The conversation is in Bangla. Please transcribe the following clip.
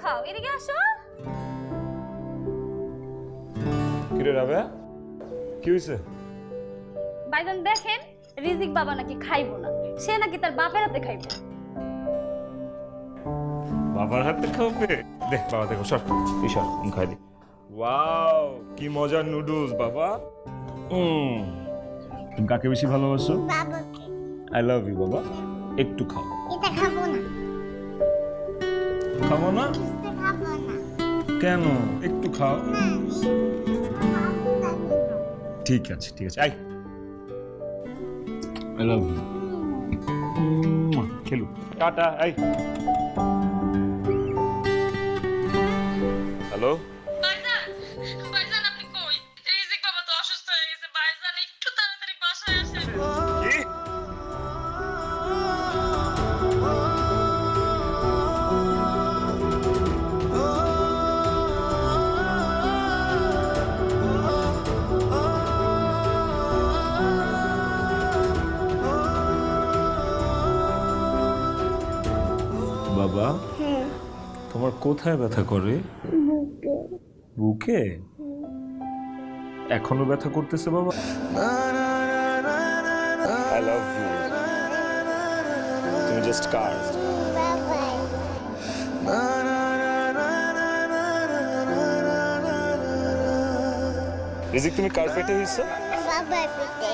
খাও, এদিকে আসো। কিরে রাবেয়া, কি হয়েছে? ভাইজান দেখেন, রিজিক বাবা নাকি খাইবো না, সে নাকি তার বাপের হাতে খাইবো। বাবার হাতে খাবে? দেখ বাবা, দেখো সর তুই সর, খাই দি। ওয়াও, কি মজার নুডলস বাবা। তুমি কাকে বেশি ভালোবাসো? বাবাকে। আই লাভ ইউ বাবা। একটু খাও। এটা খাবো না। খাবো না? এটা খাবো না। কেন? একটু খাও। না, খাবো না। ঠিক আছে ঠিক আছে, আই আই লাভ ইউ। খেলু টাটা। আই হ্যালো, ভাইজান আপনি কই? রিজিক বাবা তো অসুস্থ হয়ে গেছে। ভাইজান একটু তাড়াতাড়ি বাসায় আসেন। কি? বাবা, তোমার কোথায় ব্যথা করে? বুকে? এখনো ব্যথা করতেছে বাবা? I love you. তুমি জাস্ট কার। বাবাই। রিজিক তুমি কার পেটে হইছো? বাবাই পেটে।